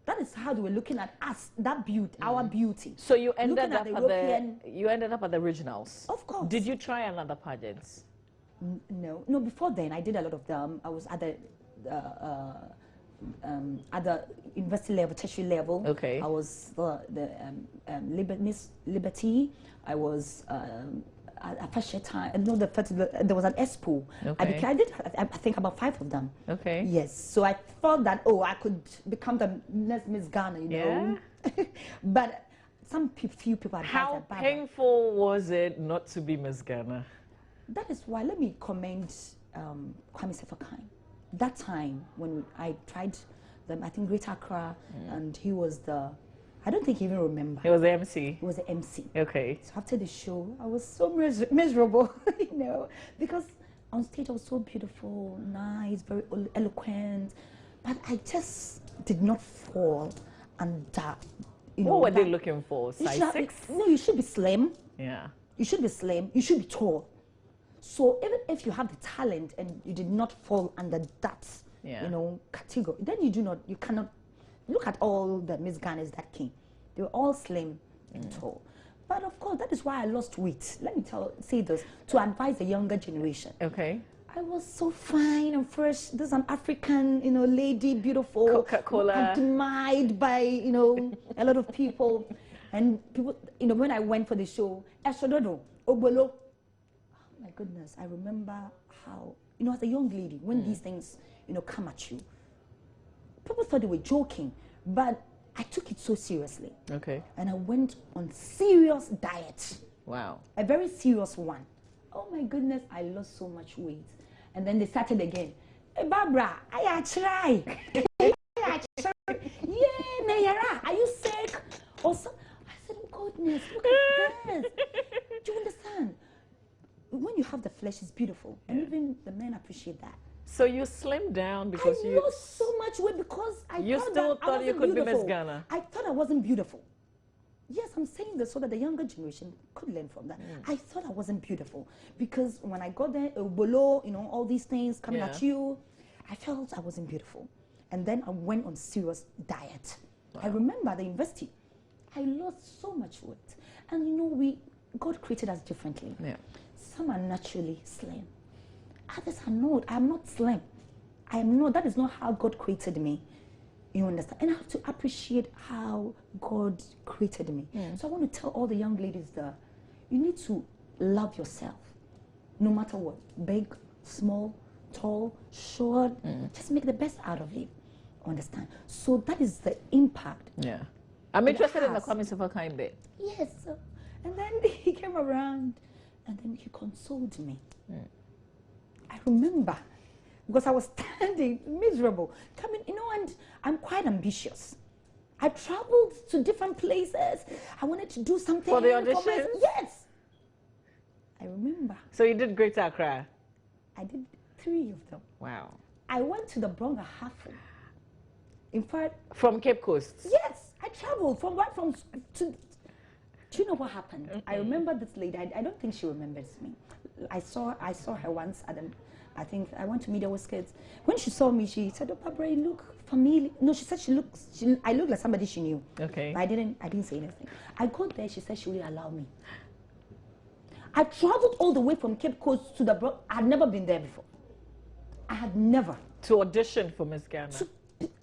that is how they were looking at us, that beauty, our beauty. So you ended up at the regionals. Of course. Did you try another pageants? No. Before then, I did a lot of them. I was at the university level, tertiary level. Okay. I was Miss Liberty. I was. There was an expo. Okay. I did, I think, about 5 of them. Okay. Yes. So I thought that, I could become the next Miss Ghana, you know. But few people advised. How painful was it not to be Miss Ghana? That is why, let me commend Kwame Sefakai. That time when I tried them, I think Greater Accra, and he was I don't think he even remembered. He was the MC? He was the MC. Okay. So after the show, I was so miserable, you know, because on stage I was so beautiful, nice, very eloquent, but I just did not fall under, What were they looking for? Size 6? No, you should be slim. Yeah. You should be slim. You should be tall. So even if you have the talent and you did not fall under that, Yeah. you know, category, then you cannot look at all the Miss Ghanas that came. They were all slim and tall. But of course, that is why I lost weight. Let me say this to advise the younger generation. Okay. I was so fine and fresh. This is an African, you know, lady, beautiful, Coca-Cola, admired by, you know, a lot of people. And people, you know, when I went for the show, Eshododo, Obolo. Oh my goodness, I remember how, you know, as a young lady, when these things, you know, come at you, people thought they were joking, but I took it so seriously. Okay. And I went on serious diet. Wow. A very serious one. Oh my goodness, I lost so much weight. And then they started again. Hey, Barbara, I try. Yeah, Nayara, are you sick? Or so, I said, oh goodness, look at this. Do you understand? When you have the flesh, it's beautiful. And even the men appreciate that. So you slimmed down because I lost so much weight because I thought you could be Miss Ghana. I thought I wasn't beautiful. Yes, I'm saying this so that the younger generation could learn from that. I thought I wasn't beautiful because when I got there, below, you know, all these things coming at you, I felt I wasn't beautiful. And then I went on serious diet. Wow. I remember at the university, I lost so much weight. And you know, God created us differently. Yeah. Some are naturally slim. Others are not. I'm not slim. I am not. That is not how God created me. You understand? And I have to appreciate how God created me. So I want to tell all the young ladies that you need to love yourself, no matter what. Big, small, tall, short. Just make the best out of it. Understand? So that is the impact. Yeah. I'm interested in the comments of a kind bit. Yes. And then he came around and then he consoled me. I remember. Because I was standing miserable, coming, you know, and I'm quite ambitious. I traveled to different places. I wanted to do something. For the auditions? Yes. I remember. So you did Greater Accra? I did 3 of them. Wow. I went to the Bronga Hafu. In fact. From Cape Coast? Yes. I traveled from to. Do you know what happened? I remember this lady. I don't think she remembers me. I saw her once at I think I went to meet her with kids. When she saw me, she said, "Oh, Barbara, you look familiar." No, she said I look like somebody she knew. Okay. But I didn't say anything. I got there. She said she would allow me. I traveled all the way from Cape Coast to the Bronx. I had never been there before. I had never. To audition for Miss Ghana.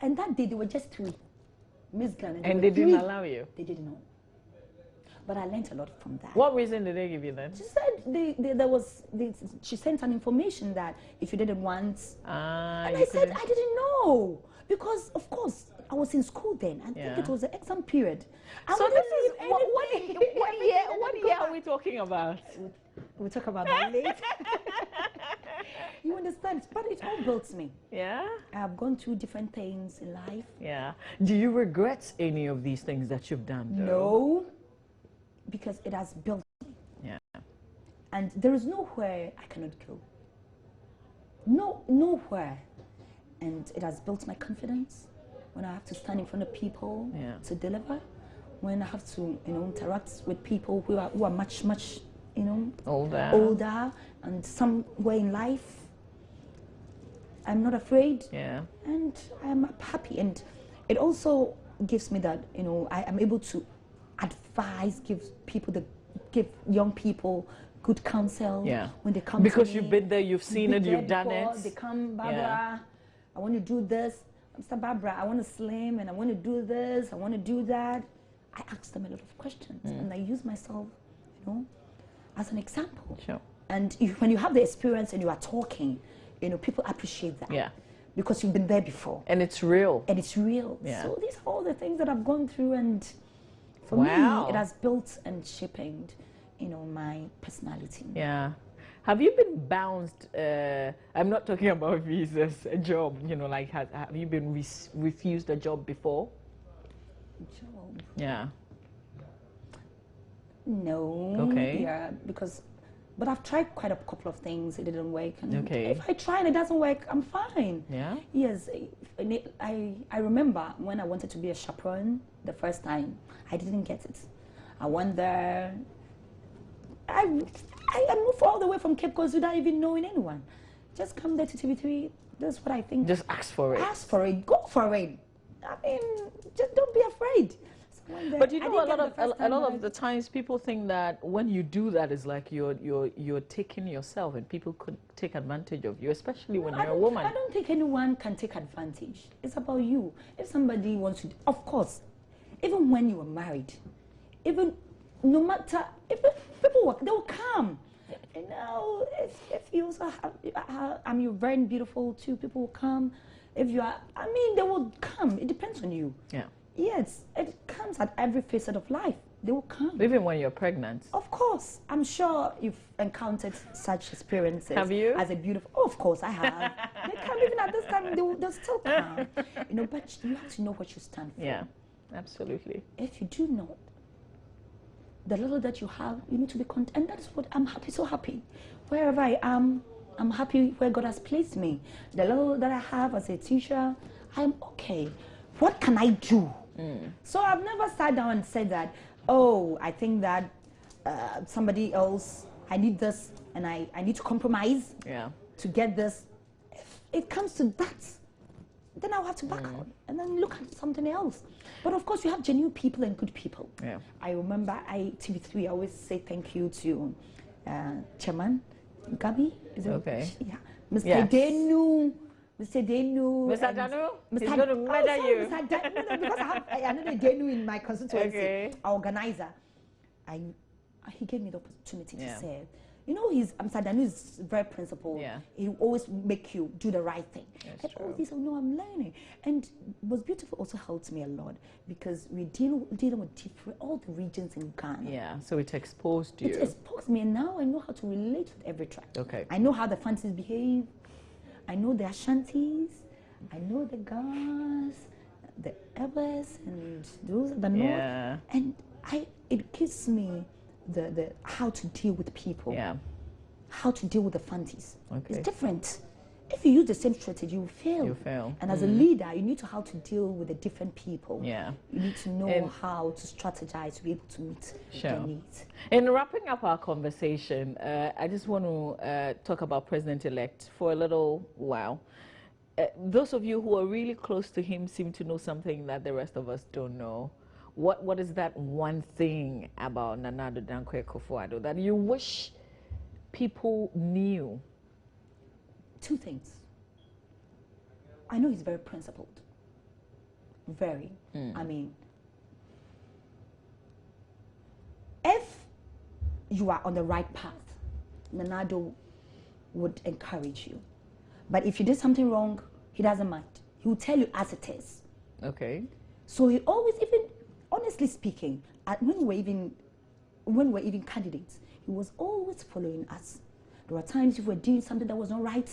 And that day, there were just 3. Miss Ghana. And they didn't allow you? They didn't know. But I learned a lot from that. What reason did they give you then? She said she sent an information that if you did it once. And I said, I didn't know. Because, of course, I was in school then. I think it was the exam period. So this is, what year are we talking about? We'll talk about that later. You understand? But it all built me. Yeah? I have gone through different things in life. Yeah. Do you regret any of these things that you've done, though? No. Because it has built me. Yeah. And there is nowhere I cannot go. Nowhere. And it has built my confidence when I have to stand in front of people to deliver. When I have to, you know, interact with people who are much, you know, older and somewhere in life. I'm not afraid. Yeah. And I'm happy. And it also gives me that, you know, I am able to advise, give young people good counsel when they come because to me. You've been there, you've seen it, you've done it. They come, Barbara, I want to do this. Mr. Barbara, I want to slim and I want to do this, I want to do that. I ask them a lot of questions and I use myself, you know, as an example. Sure. And when you have the experience and you are talking, you know, people appreciate that. Yeah. Because you've been there before. And it's real. And it's real. Yeah. So these are all the things that I've gone through, and for me, it has built and shaped, you know, my personality. Yeah. Have you been bounced? I'm not talking about visas, a job. You know, like have you been refused a job before? Job. Yeah. No. Okay. Yeah, because. But I've tried quite a couple of things. It didn't work. And if I try and it doesn't work, I'm fine. Yeah. Yes. I remember when I wanted to be a chaperone the first time, I didn't get it. I went there. I moved all the way from Cape Coast without even knowing anyone. Just come there to TV3. That's what I think. Just ask for it. Ask for it. Go for it. I mean, just don't be afraid. But you know, a lot of the times people think that when you do that, it's like you're taking yourself, and people could take advantage of you, especially when you're a woman. I don't think anyone can take advantage. It's about you. If somebody wants to, of course, even when you are married, even no matter if people they will come. You know, if you also have, I mean, you're very beautiful too. People will come. If you are, I mean, they will come. It depends on you. Yeah. Yes, it comes at every facet of life. They will come. Even when you're pregnant. Of course. I'm sure you've encountered such experiences. Have you? As a beautiful, oh, of course I have. They come even at this time, they'll still come. You know, but you have to know what you stand for. Yeah, absolutely. If you do not, the little that you have, you need to be content. And that's what I'm happy, so happy. Wherever I am, I'm happy where God has placed me. The little that I have as a teacher, I'm okay. What can I do? So I've never sat down and said that, oh, I think that somebody else, I need this, and I need to compromise to get this. If it comes to that, then I'll have to back out and then look at something else. But of course, you have genuine people and good people. Yeah. I remember TV3, I always say thank you to Chairman Gabi. Is it? Okay. Yeah. Mr. Denu. Mr. Denu. Mr. Danu? He's going to murder you. Mr. Danu, because I have another Denu in my constituency, our organizer. He gave me the opportunity to say, you know, Mr. Danu is very principled. Yeah. He will always make you do the right thing. That's and all this, no, I'm learning. And what's beautiful also helped me a lot because we're dealing with all the regions in Ghana. Yeah, so it exposed you. It exposed me, and now I know how to relate with every tribe. Okay. I know how the Fantis behave. I know the Ashantis, I know the Gas, the Ebers, and those are the North. And it gives me the how to deal with people, how to deal with the Fantis. Okay. It's different. If you use the same strategy, you fail. You fail. And as a leader, you need to how to deal with the different people. Yeah. You need to know how to strategize to be able to meet their needs. In wrapping up our conversation, I just want to talk about President-elect for a little while. Those of you who are really close to him seem to know something that the rest of us don't know. What is that one thing about Nana Addo Dankwa Akufo-Addo that you wish people knew? Two things. I know he's very principled. Very. I mean, if you are on the right path, Nana Addo would encourage you. But if you did something wrong, he doesn't mind. He will tell you as it is. Okay. So he always, even honestly speaking, when we're even candidates, he was always following us. There were times if we're doing something that was not right,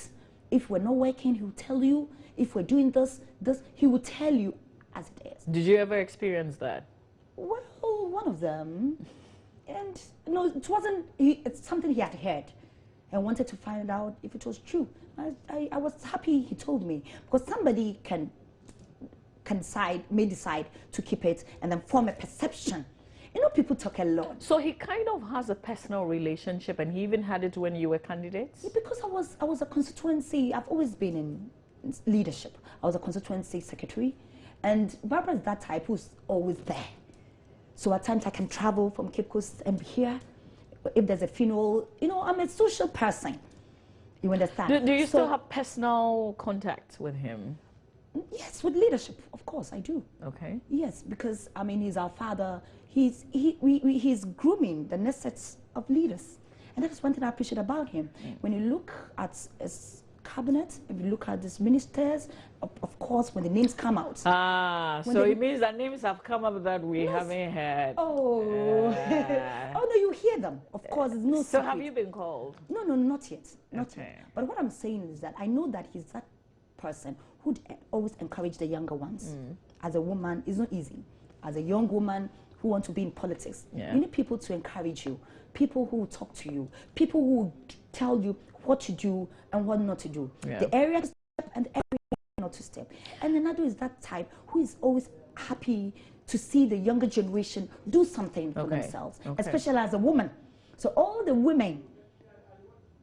if we're not working, he will tell you. If we're doing this, he will tell you as it is. Did you ever experience that? Well, one of them. And no, it wasn't, it's something he had heard and wanted to find out if it was true. I was happy he told me, because somebody may decide to keep it and then form a perception. You know, people talk a lot. So he kind of has a personal relationship, and he even had it when you were candidates? Yeah, because I was a constituency, I've always been in leadership. I was a constituency secretary, and Barbara is that type who's always there. So at times I can travel from Cape Coast and be here. If there's a funeral, you know, I'm a social person. You understand? Do you still have personal contact with him? Yes, with leadership, of course, I do. Okay. Yes, because, I mean, he's our father. He's grooming the next sets of leaders. And that is one thing I appreciate about him. When you look at his cabinet, if you look at his ministers, of course, when the names come out. So it means that names have come up that we haven't heard. Oh. Oh, no, you hear them. Of course, it's no So secret. Have you been called? No, not yet. Not yet. But what I'm saying is that I know that he's that person who'd always encourage the younger ones. As a woman, it's not easy. As a young woman who want to be in politics, you need people to encourage you, people who will talk to you, people who will tell you what to do and what not to do, the area to step and the area not to step. And another is that type who is always happy to see the younger generation do something for themselves, especially as a woman. So all the women,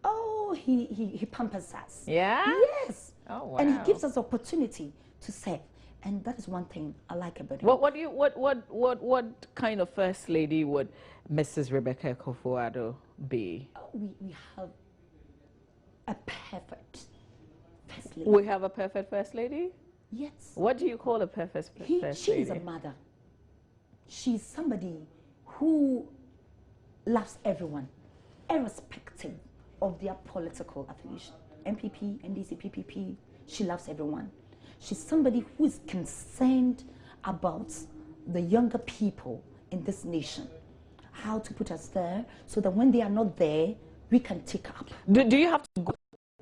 oh, he pampers us. Yeah? Yes. Oh, wow. And he gives us opportunity to serve. And that is one thing I like about him. What kind of first lady would Mrs. Rebecca Akufo-Addo be? We have a perfect first lady. We have a perfect first lady? Yes. What do you call a perfect first lady? She is a mother. She's somebody who loves everyone, irrespective of their political affiliation. MPP, NDC, PPP, she loves everyone. She's somebody who is concerned about the younger people in this nation, how to put us there so that when they are not there, we can take up. Do you have to go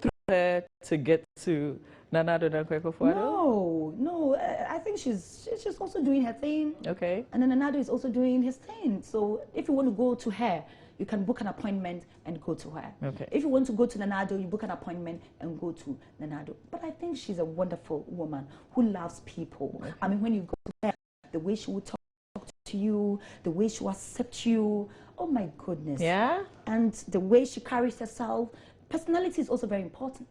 through her to get to Nana Addo Akufo-Addo? No. I think she's also doing her thing. Okay. And then Nana Addo is also doing his thing. So if you want to go to her, you can book an appointment and go to her. Okay. If you want to go to Nana Addo, you book an appointment and go to Nana Addo. But I think she's a wonderful woman who loves people. Okay. I mean, when you go to her, the way she will talk to you, the way she will accept you, oh my goodness. Yeah? And the way she carries herself. Personality is also very important.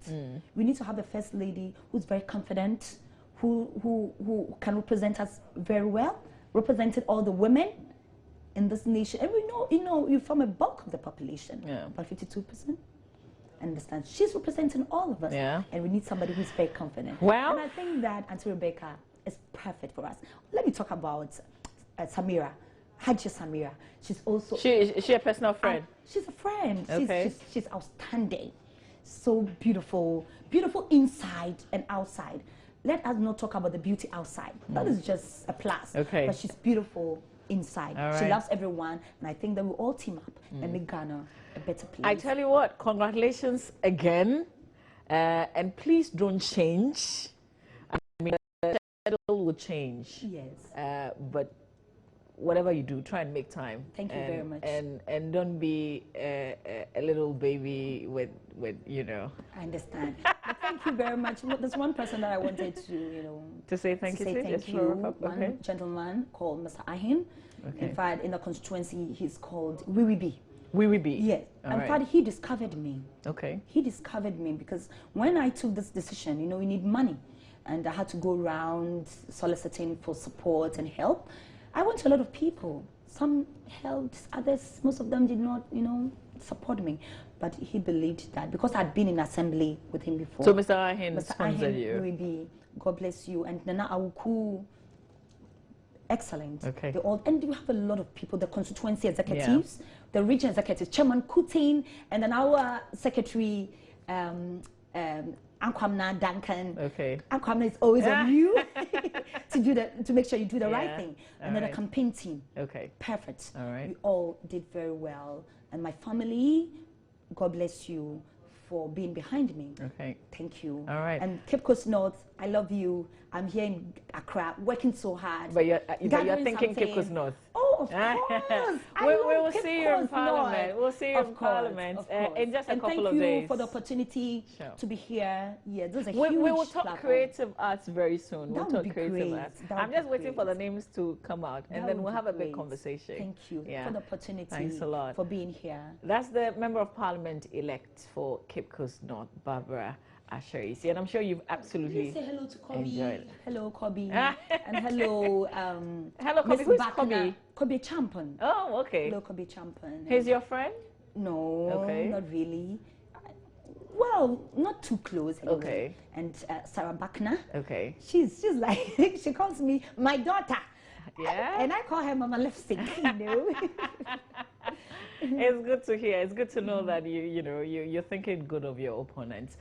We need to have a first lady who's very confident, who can represent us very well, represented all the women in this nation. And we know, you form a bulk of the population, about 52%. Understand? She's representing all of us. Yeah. And we need somebody who's very confident. Well, and I think that Auntie Rebecca is perfect for us. Let me talk about Samira. Hajia Samira. She's also... Is she a personal friend? She's a friend. Okay. She's outstanding. So beautiful. Beautiful inside and outside. Let us not talk about the beauty outside. That is just a plus. Okay. But she's beautiful inside. All She right. loves everyone. And I think that we all team up and make Ghana a better place. I tell you what, congratulations again. And please don't change. I mean, the schedule will change. Yes. But whatever you do, try and make time. Thank you very much. And don't be a little baby with you know. I understand. But thank you very much. There's one person that I wanted to, To say thank you. say thank you. One gentleman called Mr. Ahin. Okay. In fact, in the constituency, he's called Wiwibi. Wiwibi. Yes. All In right. fact, he discovered me. Okay. He discovered me because when I took this decision, you need money. And I had to go around soliciting for support and help. I went to a lot of people. Some helped, others, most of them did not, support me. But he believed that because I'd been in assembly with him before. So Mr. Ahin sponsored you. Maybe, God bless you. And Nana Awuku, excellent. Okay. And you have a lot of people, the constituency executives, the region executives, Chairman Kutin, and then our secretary, Ankwamna Duncan. Okay. Ankwamna is always on you to make sure you do the right thing. And then right. the campaign team. Okay. Perfect. All right. We all did very well. And my family, God bless you for being behind me. Okay. Thank you. All right. And Cape Coast North, I love you. I'm here in Accra, working so hard. But you're gathering thinking Cape something. Coast North. Oh, of course. We will see you in Parliament. We'll see you in Parliament in just a couple of days. Thank you for the opportunity to be here. Yeah, this is a huge we will talk platform. Creative arts very soon. We'll That talk would be creative great. arts. That I'm would just be waiting for the great. names to come out, and That then would we'll be have a big great. conversation. Thank you for the opportunity. Thanks a lot for being here. That's the Member of Parliament elect for Cape Coast North, Barbara Asherisi, and I'm sure you've absolutely Say hello to Kobe. enjoyed. Hello, Kobe. And hello, Hello, Kobe. Miss Who's Bakna. Kobe? Kobe Champion. Oh, okay. Hello, Kobe Champion. He's your friend? No, Okay. not really. Well, not too close. Anyway. Okay. And Sarah Bakna. Okay. She's like she calls me my daughter. Yeah. And I call her Mama Lipstick. It's good to hear. It's good to know that you're thinking good of your opponents.